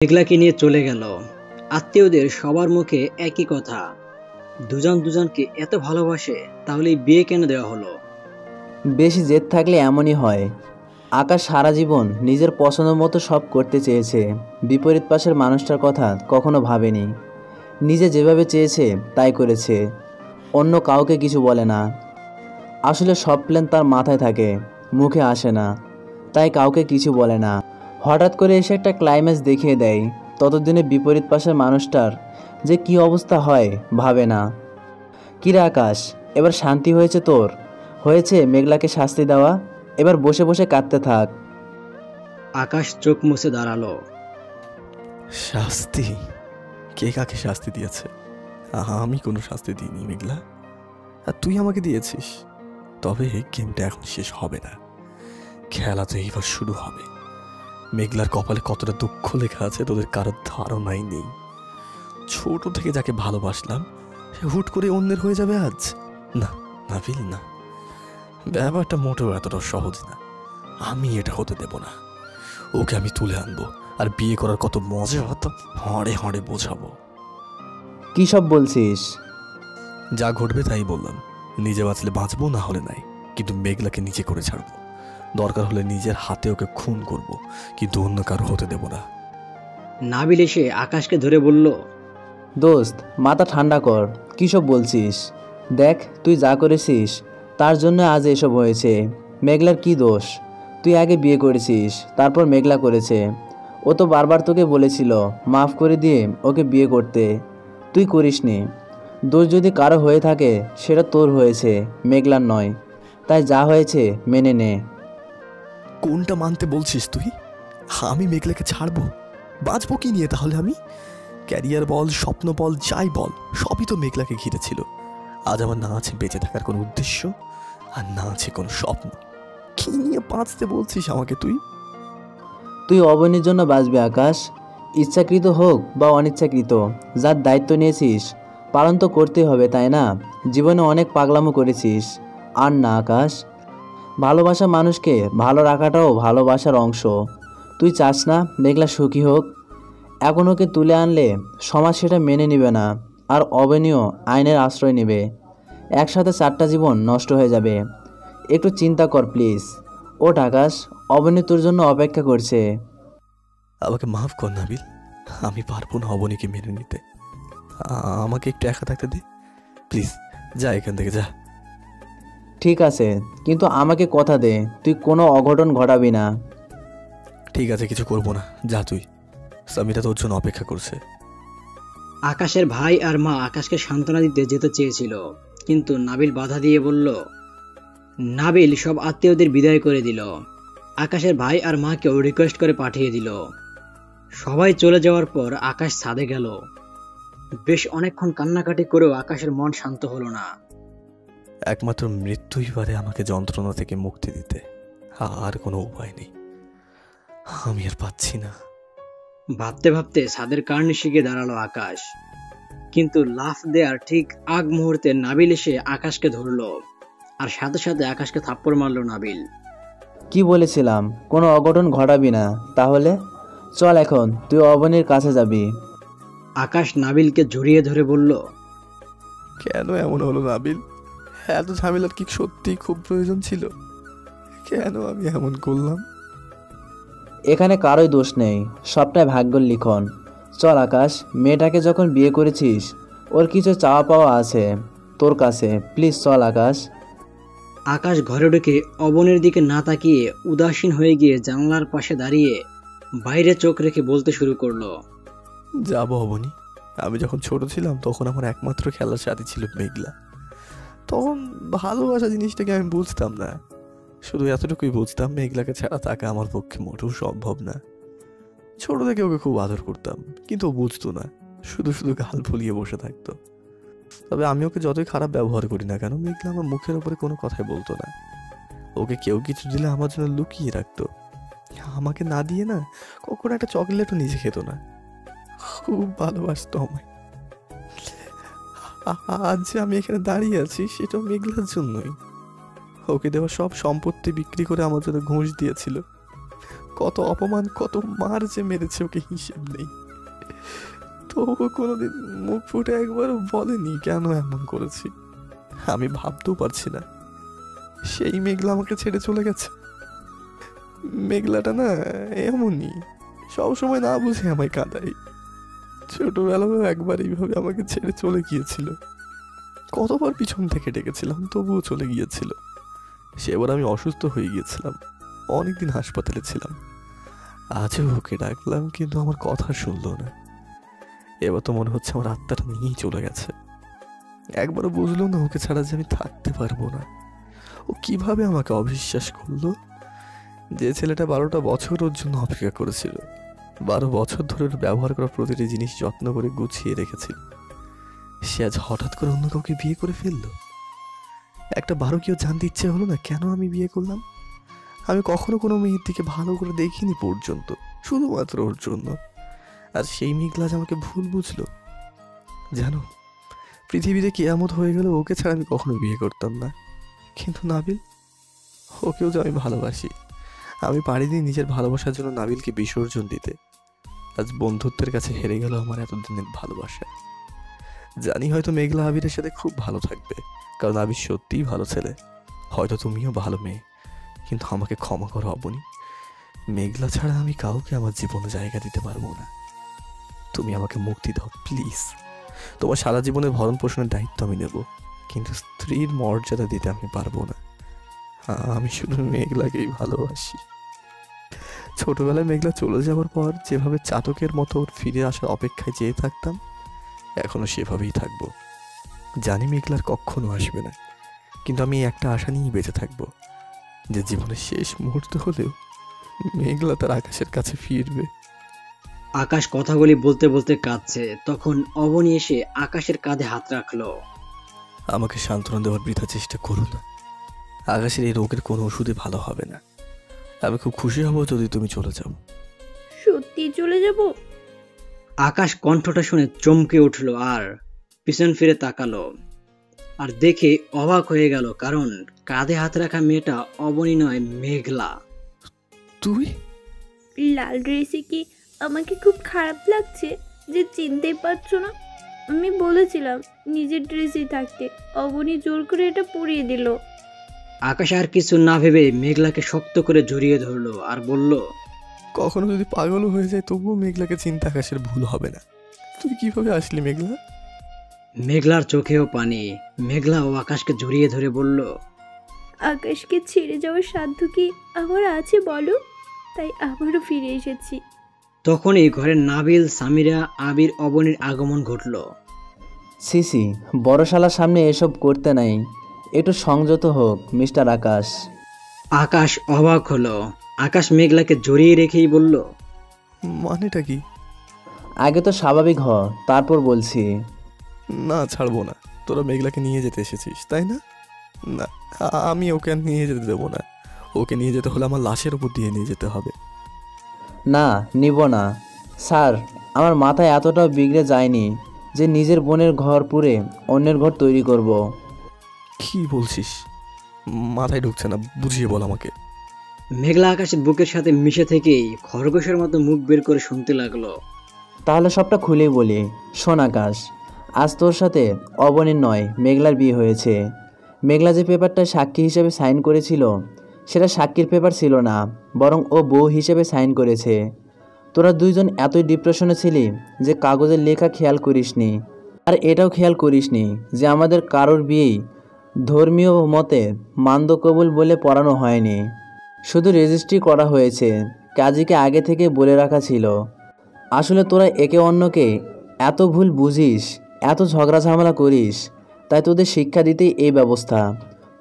মেঘলাকে নিয়ে চলে গেল। আত্মীয়দের সবার মুখে একই কথা, দুজন দুজনকে এত ভালোবাসে, তাহলে বিয়ে কেন দেওয়া হলো? বেশি জেদ থাকলে এমনই হয়। আকাশ সারা জীবন নিজের পছন্দ মতো সব করতে চেয়েছে, বিপরীত পাশের মানুষটার কথা কখনো ভাবেনি। নিজে যেভাবে চেয়েছে তাই করেছে, অন্য কাউকে কিছু বলে না। আসলে সব প্ল্যান তার মাথায় থাকে, মুখে আসে না, তাই কাউকে কিছু বলে না। হঠাৎ করে এসে একটা ক্লাইম্যাক্স দেখিয়ে দেয়, ততদিনে বিপরীত পাশের মানুষটার যে কী অবস্থা হয় ভাবে না। কিরে আকাশ, এবার শান্তি হয়েছে তোর? হয়েছে মেঘলাকে শাস্তি দেওয়া? এবার বসে বসে কাঁদতে থাক। আকাশ চোখ মুছে দাঁড়ালো। শাস্তি? কে কাকে শাস্তি দিয়েছে? আমি কোনো শাস্তি দিইনি মেঘলা, আর তুই আমাকে দিয়েছিস। তবে গেমটা এখন শেষ হবে না, খেলা তো এইবার শুরু হবে। মেঘলার কপালে কতটা দুঃখ লেখা আছে তোদের কারোর ধারণাই নেই। ছোট থেকে যাকে ভালোবাসলাম সে হুট করে অন্যের হয়ে যাবে আজ? না নাবিল, না, ব্যাপারটা মোটেও এতটা সহজ না। আমি এটা হতে দেব না। ওকে আমি তুলে আনবো, আর বিয়ে করার কত মজা হতো হাড়ে হাড়ে বোঝাবো। কী সব বলছিস? যা ঘটবে তাই বললাম। নিজে বাঁচলে বাঁচবো, না হলে নাই, কিন্তু মেঘলাকে নিচে করে ছাড়বো। দরকার হলে নিজের হাতে ওকে খুন করব, কিন্তু অন্য কারো হতে দেব না। নাবিল এসে আকাশকে ধরে বলল, দোস্ত, মাথা ঠান্ডা কর। কী সব বলছিস? দেখ, তুই যা করেছিস তার জন্য আজ এসব হয়েছে। মেঘলার কি দোষ? তুই আগে বিয়ে করেছিস, তারপর মেঘলা করেছে। ও তো বারবার তোকে বলেছিল মাফ করে দিয়ে ওকে বিয়ে করতে, তুই করিসনি। দোষ যদি কারো হয়ে থাকে সেটা তোর হয়েছে, মেঘলার নয়। তাই যা হয়েছে মেনে নে। কোনটা মানতে বলছিস তুই? আমি মেঘলাকে ছাড়বো? বাঁচবো কি নিয়ে তাহলে আমি? ক্যারিয়ার বল, স্বপ্ন বল, যাই বল, সবই তো মেঘলাকে ঘিরে ছিল। আজ আমার না আছে বেঁচে থাকার কোনো উদ্দেশ্য, আর না আছে কোনো স্বপ্ন। কি নিয়ে বাঁচতে বলছিস আমাকে তুই? তুই অবনীর জন্য বাঁচবি আকাশ। ইচ্ছাকৃত হোক বা অনিচ্ছাকৃত, যার দায়িত্ব নিয়েছিস পালন তো করতেই হবে, তাই না? জীবনে অনেক পাগলামো করেছিস, আর না আকাশ। ভালোবাসা মানুষকে ভালো রাখাটাও ভালোবাসার অংশ। তুই চাস না মেঘলা সুখী হোক? এখন ওকে তুলে আনলে সমাজ সেটা মেনে নেবে না, আর অবনীয় আইনের আশ্রয় নেবে। একসাথে 4টা জীবন নষ্ট হয়ে যাবে। একটু চিন্তা কর প্লিজ। ওঠ আকাশ, অবনী তোর জন্য অপেক্ষা করছে। আমাকে মাফ কর নাবিল, আমি পারবো না অবনীকে মেনে নিতে। আমাকে একটু একা থাকতে দে প্লিজ। যা এখান থেকে, যা। ঠিক আছে, কিন্তু আমাকে কথা দে তুই কোনো অঘটন ঘটাবি না। ঠিক আছে, কিছু করবো না, যা তুই। সামিরা তোর জন্য অপেক্ষা করছে। আকাশের ভাই আর মা আকাশকে সান্ত্বনা দিতে যেতে চেয়েছিল, কিন্তু নাবিল বাধা দিয়ে বলল। নাবিল সব আত্মীয়দের বিদায় করে দিল। আকাশের ভাই আর মাকেও রিকোয়েস্ট করে পাঠিয়ে দিল। সবাই চলে যাওয়ার পর আকাশ ছাদে গেল। বেশ অনেকক্ষণ কান্নাকাটি করেও আকাশের মন শান্ত হলো না। একমাত্র মৃত্যুই পারে আমাকে যন্ত্রণা থেকে মুক্তি দিতে, আর কোনো উপায় নেই। আমি আর পাচ্ছি না। ভাবতে ভাবতে ছাদের কার্নিশে গিয়ে দাঁড়ালো আকাশ, কিন্তু লাফ দেওয়ার ঠিক আগ মুহূর্তে নাবিল এসে আকাশকে ধরলো, আর সাথে সাথে আকাশকে থাপ্পড় মারলো নাবিল। কি বলেছিলাম কোনো অঘটন ঘটাবি না? তাহলে চল, এখন তুই অবনীর কাছে যাবি। আকাশ নাবিলকে জড়িয়ে ধরে বলল, কেন এমন হলো নাবিল? এত ঝামেলার কি সত্যি খুব প্রয়োজন ছিল? কেন আমি এমন করলাম? এখানে কারোই দোষ নেই, সবটাই ভাগ্যের লিখন। চল আকাশ, মেয়েটাকে যখন বিয়ে করেছিস ওর কিছু চাওয়া পাওয়া আছে তোর কাছে, প্লিজ চল আকাশ। আকাশ ঘরে ঢুকে অবনের দিকে না তাকিয়ে উদাসীন হয়ে গিয়ে জানলার পাশে দাঁড়িয়ে বাইরে চোখ রেখে বলতে শুরু করলো। যাবো অবনী। আমি যখন ছোট ছিলাম তখন আমার একমাত্র খেলার সাথী ছিল মেঘলা। তখন ভালোবাসা জিনিসটাকে আমি বুঝতাম না, শুধু এতটুকুই বুঝতাম মেঘলাকে ছাড়া থাকা আমার পক্ষে মোটেও সম্ভব না। ছোট থেকে ওকে খুব আদর করতাম, কিন্তু ও বুঝতো না, শুধু শুধু গাল ফুলিয়ে বসে থাকতো। তবে আমি ওকে যতই খারাপ ব্যবহার করি না কেন, মেঘলা আমার মুখের ওপরে কোনো কথাই বলতো না। ওকে কেউ কিছু দিলে আমার জন্য লুকিয়ে রাখতো, আমাকে না দিয়ে না কখনো একটা চকলেটও নিজে খেত না। খুব ভালোবাসতো আমায়। আজ যে আমি এখানে দাঁড়িয়ে আছি সেটাও মেঘলার জন্যই। ওকে দেওয়া সব সম্পত্তি বিক্রি করে আমার জন্য ঘুষ দিয়েছিল। কত অপমান, কত মার যে মেরেছে ওকে হিসেব নেই। তবু কোনোদিন মুখ ফুটে একবারও বলেনি কেন এমন করেছি। আমি ভাবতেও পারছি না সেই মেঘলা আমাকে ছেড়ে চলে গেছে। মেঘলাটা না এমনই, সবসময় না বুঝে আমায় কাঁদাই। ছোটবেলাও একবার এইভাবে আমাকে ছেড়ে চলে গিয়েছিল। কতবার পিছন থেকে ডেকেছিলাম তবুও চলে গিয়েছিল। সেবার আমি অসুস্থ হয়ে গিয়েছিলাম, অনেকদিন হাসপাতালে ছিলাম। আজও ওকে ডাকলাম কিন্তু আমার কথা শুনলো না। এবার তো মনে হচ্ছে আমার আত্মাটা নিয়েই চলে গেছে। একবারও বুঝলো না ওকে ছাড়া যে আমি থাকতে পারবো না। ও কিভাবে আমাকে অবিশ্বাস করলো? যে ছেলেটা 12টা বছর ওর জন্য অপেক্ষা করেছিল, 12 বছর ধরে ওর ব্যবহার করা প্রতিটি জিনিস যত্ন করে গুছিয়ে রেখেছিল, সে আজ হঠাৎ করে অন্য কাউকে বিয়ে করে ফেললো। একটা বারো জানতে ইচ্ছে হলো না কেন আমি বিয়ে করলাম? আমি কখনো কোনো মেয়ের দিকে ভালো করে দেখিনি পর্যন্ত, শুধুমাত্র ওর জন্য। আর সেই মেঘলা আজ আমাকে ভুল বুঝলো। জানো, পৃথিবীতে কিয়ামত হয়ে গেল ওকে ছাড়া আমি কখনো বিয়ে করতাম না। কিন্তু নাবিল, ওকেও যে আমি ভালোবাসি। আমি পারিনি নিজের ভালোবাসার জন্য নাবিলকে বিসর্জন দিতে। আজ বন্ধুত্বের কাছে হেরে গেল আমার এতদিনের ভালোবাসা। জানি হয়তো মেঘলা আবিরের সাথে খুব ভালো থাকবে, কারণ আবির সত্যিই ভালো ছেলে। হয়তো তুমিও ভালো মেয়ে, কিন্তু আমাকে ক্ষমা করো অবনী। মেঘলা ছাড়া আমি কাউকে আমার জীবনে জায়গা দিতে পারবো না। তুমি আমাকে মুক্তি দাও প্লিজ। তোমার সারা জীবনের ভরণ পোষণের দায়িত্ব আমি নেব, কিন্তু স্ত্রীর মর্যাদা দিতে আমি পারবো না। আমি শুধু মেঘলাকেই ভালোবাসি। ছোটবেলায় মেঘলা চলে যাওয়ার পর যেভাবে চাতকের মতো ওর ফিরে আসার অপেক্ষায় চেয়ে থাকতাম, এখনো সেভাবেই থাকবো। জানি মেঘলার কখনো আসবে না, কিন্তু আমি একটা আশা নিয়েই বেঁচে থাকবো, যে জীবনের শেষ মুহূর্ত হলেও মেঘলা তার আকাশের কাছে ফিরবে। আকাশ কথাগুলি বলতে বলতে কাঁদছে। তখন অবনী এসে আকাশের কাঁধে হাত রাখলো। আমাকে সান্ত্বনা দেওয়ার বৃথা চেষ্টা করো না। আকাশের এই রোগের কোনো ওষুধে ভালো হবে না। আমি খুব খুশি হব যদি তুমি চলে যাও। সত্যি চলে যাব? আকাশ কণ্ঠটা শুনে চমকে উঠলো আর পিছন ফিরে তাকালো, আর দেখে অবাক হয়ে গেল, কারণ কাঁধে হাত রাখা মেয়েটা অবনী নয়, মেঘলা। তুই? লাল ড্রেসে কি আমাকে খুব খারাপ লাগছে যে চিনতেই পারছো না? আমি বলেছিলাম নিজের ড্রেসেই থাকতে, অবনী জোর করে এটা পরিয়ে দিল। আকাশ আর কিছু না ভেবে মেঘলাকে শক্ত করে জড়িয়ে ধরলো আর বলল, কখনো যদি পাগল হয়ে যায় তবুও মেঘলাকে চিন্তা আকাশের ভুল হবে না। তুই কিভাবে আসলি মেঘলা? মেঘলার চোখেও পানি। মেঘলা ও আকাশকে জড়িয়ে ধরে বলল, আকাশকে ছেড়ে যাওয়ার সাধ্য কি আমার আছে বলো? তাই আবারও ফিরে এসেছি। তখনই ঘরের নাবিল, সামিরা, আবির, অবনীর আগমন ঘটল। সিসি, বড়শালার সামনে এসব করতে নাই, একটু সংযত হোক মিস্টার আকাশ। আকাশ অবাক হলো। আকাশ মেঘলাকে জড়িয়ে রেখেই বলল, মানেটা কি? আগে তো স্বাভাবিক হ, তারপর বলছি। না, ছাড়বো না। তোরা মেঘলাকে নিয়ে যেতে এসেছিস তাই না? না, আমি ওকে আর নিয়ে যেতে দেবো না। ওকে নিয়ে যেতে হলে আমার লাশের উপর দিয়ে নিয়ে যেতে হবে। না, নিব না স্যার। আমার মাথায় এতটাও বিগড়ে যায়নি যে নিজের বোনের ঘর পুড়ে অন্যের ঘর তৈরি করব। কি বলছিস? মাথায় ঢুকছে না, বুঝিয়ে বল আমাকে। মেঘলা আকাশের বুকের সাথে মিশে থেকেই খরগোশের মতো মুখ বের করে শুনতে লাগলো। তাহলে সবটা খুলেই বলি। শোন আকাশ, আজ তোর সাথে অবনীর নয় মেঘলার বিয়ে হয়েছে। মেঘলা যে পেপারটা সাক্ষী হিসেবে সাইন করেছিল সেটা সাক্ষীর পেপার ছিল না, বরং ও বউ হিসেবে সাইন করেছে। তোরা দুইজন এতই ডিপ্রেশনে ছিলি যে কাগজের লেখা খেয়াল করিসনি, আর এটাও খেয়াল করিসনি যে আমাদের কারোর বিয়েই ধর্মীয় মতে মান্দ কবুল বলে পড়ানো হয়নি, শুধু রেজিস্ট্রি করা হয়েছে। কাজীকে আগে থেকে বলে রাখা ছিল। আসলে তোরা একে অন্যকে এত ভুল বুঝিস, এত ঝগড়া ঝামেলা করিস, তাই তোদের শিক্ষা দিতেই এই ব্যবস্থা।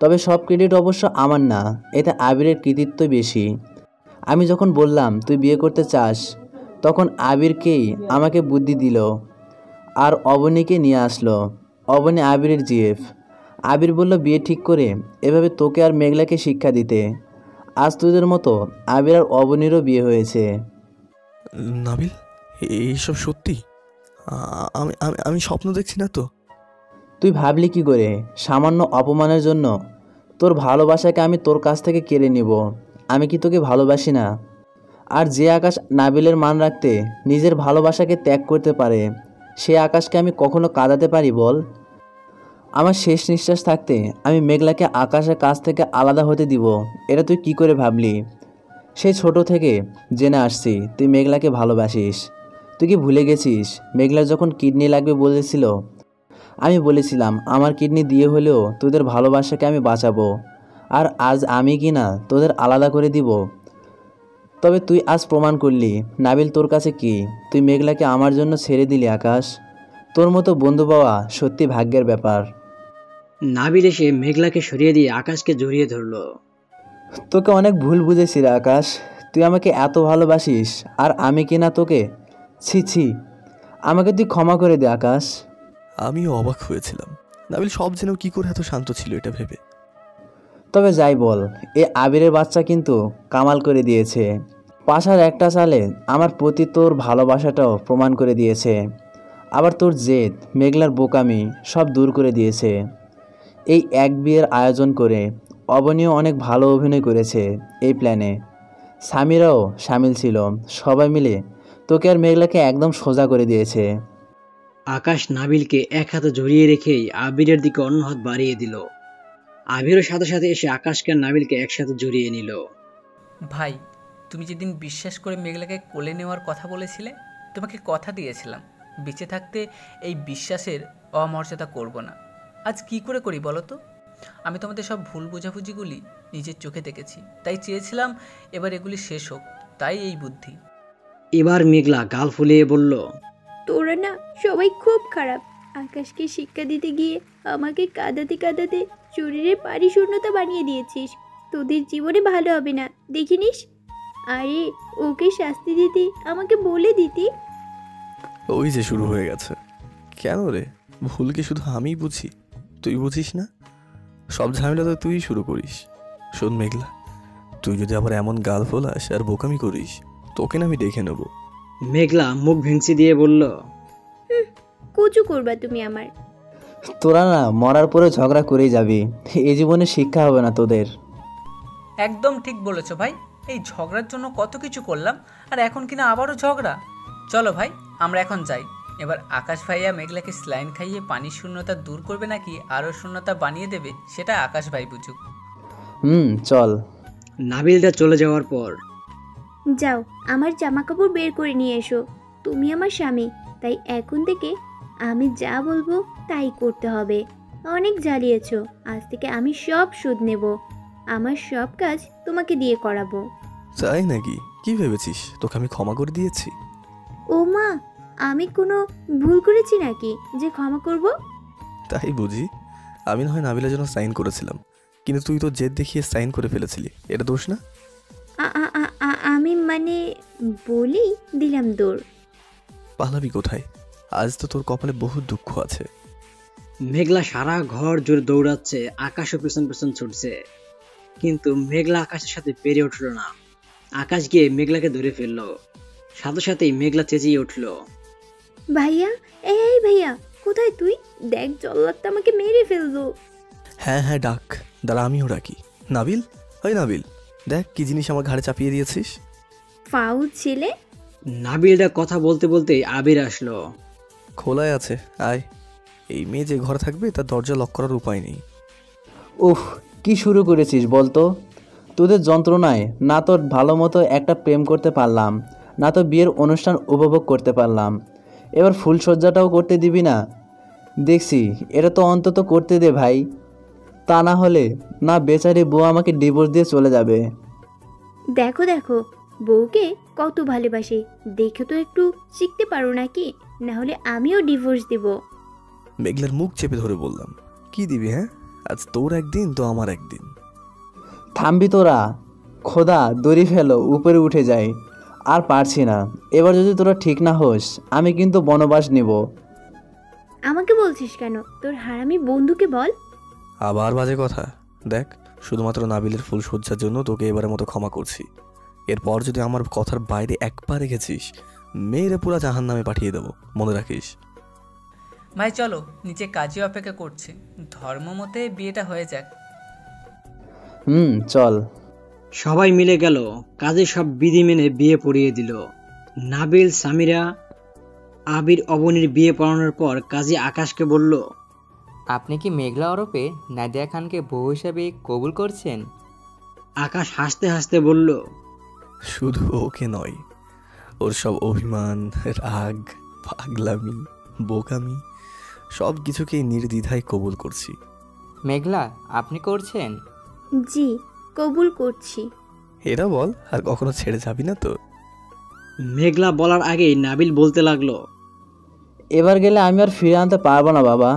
তবে সব ক্রেডিট অবশ্য আমার না, এতে আবিরের কৃতিত্ব বেশি। আমি যখন বললাম তুই বিয়ে করতে চাস, তখন আবিরকেই আমাকে বুদ্ধি দিল আর অবনীকে নিয়ে আসলো। অবনী আবিরের জিএফ। আবির বলল বিয়ে ঠিক করে এভাবে তোকে আর মেঘলাকে শিক্ষা দিতে। আজ তোদের মতো আবির আর অবনীরও বিয়ে হয়েছে। নাবিল, এইসব সত্যি? আমি আমি আমি স্বপ্ন দেখছি না তো? তুই ভাবলি কি করে সামান্য অপমানের জন্য তোর ভালোবাসাকে আমি তোর কাছ থেকে কেড়ে নিব? আমি কি তোকে ভালোবাসি না? আর যে আকাশ নাবিলের মান রাখতে নিজের ভালোবাসাকে ত্যাগ করতে পারে, সে আকাশকে আমি কখনো কাঁদাতে পারি বল? আমার শেষ নিঃশ্বাস থাকতে আমি মেঘলাকে আকাশের কাছ থেকে আলাদা হতে দিব, এটা তুই কি করে ভাবলি? সেই ছোট থেকে জেনে আসছি তুই মেঘলাকে ভালোবাসিস। তুই কি ভুলে গেছিস মেঘলার যখন কিডনি লাগবে বলেছিল, আমি বলেছিলাম আমার কিডনি দিয়ে হলেও তোদের ভালোবাসাকে আমি বাঁচাবো। আর আজ আমি কি না তোদের আলাদা করে দিব? তবে তুই আজ প্রমাণ করলি নাবিল তোর কাছে কি, তুই মেঘলাকে আমার জন্য ছেড়ে দিলি আকাশ। তোর মতো বন্ধু পাওয়া সত্যি ভাগ্যের ব্যাপার। নাবিল এসে মেঘলাকে সরিয়ে দিয়ে আকাশকে জড়িয়ে ধরলো। তোকে অনেক ভুল বুঝেছি রে আকাশ, তুই আমাকে এত ভালোবাসিস আর আমি কি না তোকে? ছি ছি, আমাকে তুই ক্ষমা করে দে আকাশ। আমিও অবাক হয়েছিলাম, নাবিল সব যেন কি করে এত শান্ত ছিল এটা ভেবে। তবে যাই বল, এ আবিরের বাচ্চা কিন্তু কামাল করে দিয়েছে। পাশার একটা চালে আমার প্রতি তোর ভালোবাসাটাও প্রমাণ করে দিয়েছে। আবার তোর জেদ, মেঘলার বোকামি সব দূর করে দিয়েছে। এই এক বিয়ের আয়োজন করে অবনীও অনেক ভালো অভিনয় করেছে এই প্ল্যানে। সামিরাও সামিল ছিল, সবাই মিলে তোকে আর মেঘলাকে একদম সোজা করে দিয়েছে। আকাশ নাবিলকে এক হাতে জড়িয়ে রেখেই আবিরের দিকে অন্য হাত বাড়িয়ে দিল। আবিরও সাথে সাথে এসে আকাশকে আর নাবিলকে একসাথে জড়িয়ে নিল। ভাই, তুমি যেদিন বিশ্বাস করে মেঘলাকে কোলে নেওয়ার কথা বলেছিলে, তোমাকে কথা দিয়েছিলাম বেঁচে থাকতে এই বিশ্বাসের অমর্যাদা করব না। আজ কি করে করি বলো তো? আমি তোমাদের সব ভুল বোঝাবুঝিগুলি নিজের চোখে দেখেছি, তাই চেয়েছিলাম এবার এগুলি শেষ হোক, তাই এই বুদ্ধি। এবার মেঘলা গাল ফুলিয়ে বলল, তোরা না সবাই খুব খারাপ। আকাশকে শিক্ষা দিতে গিয়ে আমাকে কাঁদাতে কাঁদাতে শরীরে পারিশূন্যতা বানিয়ে দিয়েছিস। তোদের জীবনে ভালো হবে না, দেখিনিস? আরে ওকে শাস্তি দিতে আমাকে বলে দিতি। ওই যে শুরু হয়ে গেছে। কেন রে, ভুল কি শুধু আমিই বুঝি, তুই বুঝিস না? সব ঝামেলা তো তুই শুরু করিস। শোন মেঘলা, তুই যদি আবার এমন গাল ফোলাস আর বোকামি করিস, তোকে না আমি দেখে নেব। মেঘলা মুখ ভেঙচি দিয়ে বলল, কচু করবা তুমি আমার। তোরা না মরার পরে ঝগড়া করেই যাবি, এই জীবনে শিক্ষা হবে না তোদের। একদম ঠিক বলেছো ভাই, এই ঝগড়ার জন্য কত কিছু করলাম, আর এখন কিনা আবারও ঝগড়া। চলো ভাই, আমরা এখন যাই। এবার আকাশ ভাইয়া মেঘলাকে স্লাইন খাইয়ে পানির শূন্যতা দূর করবে নাকি আরও শূন্যতা বানিয়ে দেবে, সেটা আকাশ ভাই বুঝুক। চল। নাবিলদা চলে যাওয়ার পর, যাও আমার জামা কাপড় বের করে নিয়ে এসো। তুমি আমার স্বামী, তাই এখন থেকে আমি যা বলবো তাই করতে হবে। অনেক জ্বালিয়েছো, আজ থেকে আমি সব সুদ নেব। আমার সব কাজ তোমাকে দিয়ে করাবো। তাই নাকি? কি ভেবেছিস তোকে আমি ক্ষমা করে দিয়েছি? ও মা, আমি কোনো ভুল করেছি নাকি যে ক্ষমা করব? তাই বুঝি? আমি না হয় নাবিলের জন্য সাইন করেছিলাম, কিন্তু তুই তো জেদ দেখিয়ে সাইন করে ফেলেছিলি, এটা দোষ না? আমি মানে বলি দিলাম দৌড়। পালাবি কোথায়? আজ তো তোর কপালে বহু দুঃখ আছে। মেঘলা সারা ঘর জুড়ে দৌড়াচ্ছে, আকাশও পেছন পেছন ছুটছে, কিন্তু মেঘলা আকাশের সাথে পেরে উঠল না। আকাশ গিয়ে মেঘলাকে ধরে ফেললো, সাথে সাথেই মেঘলা চেঁচিয়ে উঠল, ভাইয়া, এই ভাইয়া, কোথায় তুই? দেখ জল্লাদটা আমাকে মেরে ফেললো। হ্যাঁ হ্যাঁ ডাক, দাঁড়া আমিও ডাকি। নাবিল, ওই নাবিল, দেখ কি জিনিস আমার ঘাড়ে চাপিয়ে দিয়েছিস। ফাউল ছেলে। নাবিলদা কথা বলতে বলতেই আবির আসলো। খোলায় আছে, আয়। এই মেয়ে যে ঘরে থাকবে তার দরজা লক করার উপায় নেই। উফ, কি শুরু করেছিস বলতো? তোদের যন্ত্রণায় না তোর ভালো মতো একটা প্রেম করতে পারলাম, না তো বিয়ের অনুষ্ঠান উপভোগ করতে পারলাম। এবার ফুলসজ্জাটাও করতে দিবি না? দেখছি এটা তো অন্তত করতে দে ভাই, তা না হলে না বেচারি বউ আমাকে ডিভোর্স দিয়ে চলে যাবে। দেখো দেখো, বউকে কত ভালোবাসে, দেখে তো একটু শিখতে পারো নাকি? না হলে আমিও ডিভোর্স দেব। মেঘলার মুখ চেপে ধরে বললাম, কি দিবি? হ্যাঁ, আজ তোর একদিন তো আমার একদিন। থামবি তোরা? খোদা দড়ি ফেলো, উপরে উঠে যায়। আর পারছি না, এবার যদি তোরা ঠিক না হোস আমি কিন্তু বনবাস নিব। আমাকে বলছিস কেন? তোর হারামি বন্ধুকে বল। আবার বাজে কথা। দেখ, শুধুমাত্র নাবিলের ফুলসজ্জার জন্য তোকে এবারের মতো ক্ষমা করছি। এরপর যদি আমার কথার বাইরে একবার রেখেছিস, মেয়েরে পুরা জাহান নামে পাঠিয়ে দেবো, মনে রাখিস। ভাই চলো, নিচে কাজী অপেক্ষা করছে, ধর্ম মতে বিয়েটা হয়ে যাক। চল। সবাই মিলে গেল, কাজে সব বিধি মেনে বিয়ে পড়িয়ে দিল। নাবিল, সামিরা, আবির, অবনীর বিয়ে পড়ানোর পর কাজী আকাশকে বলল, আপনি কি মেঘলা ওরফে নাদিয়া খানকে বউ হিসাবে কবুল করছেন? আকাশ হাসতে হাসতে বলল, শুধু ওকে নয়, ওর সব অভিমান, রাগ, পাগলামি, বোকামি সব কিছুকেই নির্দ্বিধায় কবুল করছি। মেঘলা, আপনি করছেন? জি, কবুল করছি। এরা বল, আর কখনো ছেড়ে যাবি না তো? মেঘলা বলার আগেই নাবিল বলতে লাগলো, এবার গেলে আমি আর ফিরে আনতে পারবো না বাবা।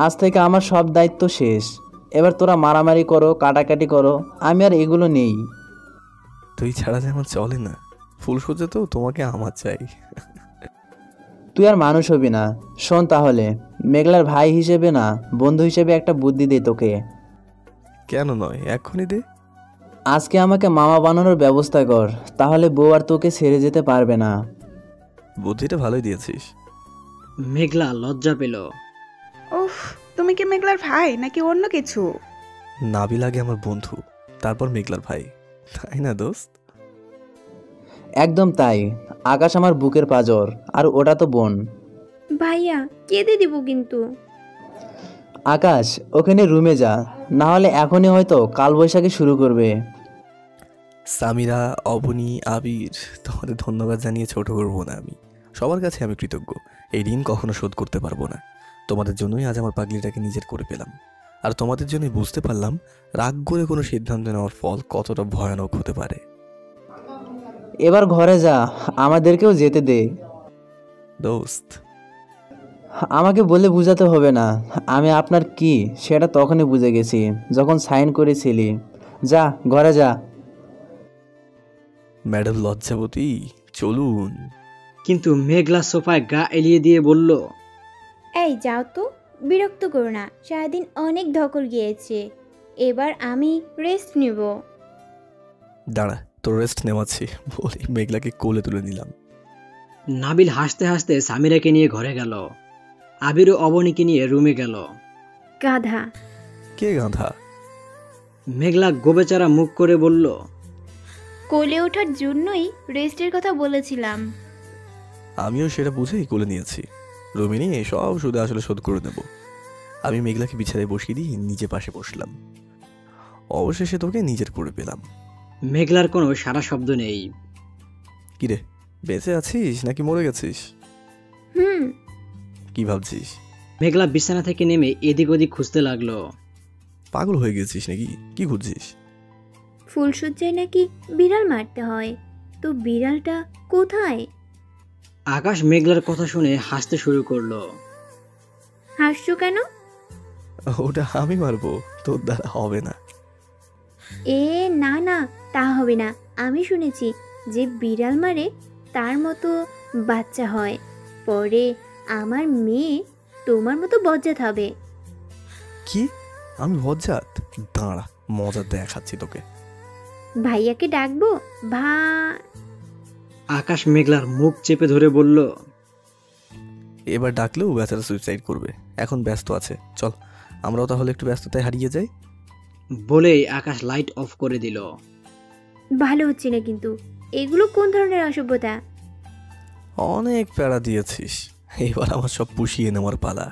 আজ থেকে আমার সব দায়িত্ব শেষ। এবার তোরা মারামারি করো, কাটাকাটি করো, আমি আর এগুলো নেই। তুই ছাড়া যে আমার চলে না, ফুলসজ্জা তো তোমাকে আমার চাই। তুই আর মানুষ হবি না। শোন তাহলে, মেঘলার ভাই হিসেবে না, বন্ধু হিসেবে একটা বুদ্ধি দে তোকে। কেন নয়, এক্ষুনি দে। আজকে আমাকে মামা বানানোর ব্যবস্থা কর, তাহলে বউ আর তোকে ছেড়ে যেতে পারবে না। বুদ্ধিটা ভালোই দিয়েছিস। মেঘলা লজ্জা পেল। উফ, তুমি কি মেঘলার ভাই নাকি অন্য কিছু? নাবিল আগে আমার বন্ধু, তারপর মেঘলার ভাই, তাই না দোস্ত? একদম তাই। আকাশ আমার বুকের পাঁজর, আর ওটা তো বোন। ভাইয়া, কেঁদে দিব কিন্তু। আকাশ, ওখানে রুমে যা, না হলে এখনই হয়তো কালবৈশাখী শুরু করবে। সামিরা, অবনী, আবির, তোমাদের ধন্যবাদ জানিয়ে ছোট করবো না আমি। সবার কাছে আমি কৃতজ্ঞ। এই ঋণ কখনো শোধ করতে পারবো না। তোমাদের জন্যই আজ আমার পাগলিটাকে নিজের করে পেলাম। আর তোমাদের জন্যই বুঝতে পারলাম রাগ করে কোনো সিদ্ধান্ত নেওয়ার ফল কতটা ভয়ানক হতে পারে। এবার ঘরে যা, আমাদেরকেও যেতে দে। দোস্ত, আমাকে বলে বুঝাতে হবে না, আমি আপনার কি সেটা তখনই বুঝে গেছি যখন সাইন করেছিলি। যা, ঘরে যা। ম্যাডাম লজ্জাবতী, চলুন। কিন্তু মেঘলা সোফায় গা এলিয়ে দিয়ে বলল, এই যাও তো, বিরক্ত করো না, সারাদিন অনেক ধকল গিয়েছে। এবার আমি রেস্ট নেব। দাঁড়া, তোর রেস্ট নেওয়াচ্ছি বলে মেঘলাকে কোলে তুলে নিলাম। নাবিল হাসতে হাসতে সামিরাকে নিয়ে ঘরে গেল। আবির ও অবনীকে নিয়ে রুমে গেল। গাধা। কে গাধা? মেঘলা গোবেচারা মুখ করে বলল, কোলে ওঠার জন্যই রেস্টের কথা বলেছিলাম। আমিও সেটা বুঝেই কোলে নিয়েছি। রুমে নিয়ে সব সুদে আসলে শোধ করে দেব। আমি মেঘলাকে বিছানায় বসিয়ে দিয়ে নিজে পাশে বসলাম। অবশেষে তোকে নিজের করে পেলাম। মেঘলার কোনো সারা শব্দ নেই। কিরে, বেঁচে আছিস নাকি মরে গেছিস? হুম। কি ভাবছিস? মেঘলা বিছানা থেকে নেমে এদিক ওদিক খুঁজতে লাগলো। পাগল হয়ে গেছিস নাকি? কি খুঁজছিস? ফুলসজ্জায় নাকি বিড়াল মারতে হয়, তো বিড়ালটা কোথায়? আকাশ মেঘলার কথা শুনে হাসতে শুরু করলো। হাসছো কেন? ওটা আমি মারবো, তোর দ্বারা হবে না। এ না না, তা হবে না। আমি শুনেছি যে বিড়াল মারে তার মতো বাচ্চা হয়, পরে আমার মেয়ে তোমার মতো বজ্জাত হবে। কি? আমি বজ্জাত? দাঁড়া, মজা দেখাচ্ছি তোকে। ভাইয়াকে ডাকবো? আকাশ মেঘলার মুখ চেপে ধরে বলল, এবার ডাকলেও বেচারা সুইসাইড করবে। এখন ব্যস্ত আছে, চল আমরাও তাহলে একটু ব্যস্ততায় হারিয়ে যাই। বলেই আকাশ লাইট অফ করে দিল। ভালো হচ্ছে না কিন্তু, এগুলো কোন ধরনের অসভ্যতা? অনেক প্যারা দিয়েছিস, এবার আমার সব পুষিয়ে নেওয়ার পালা।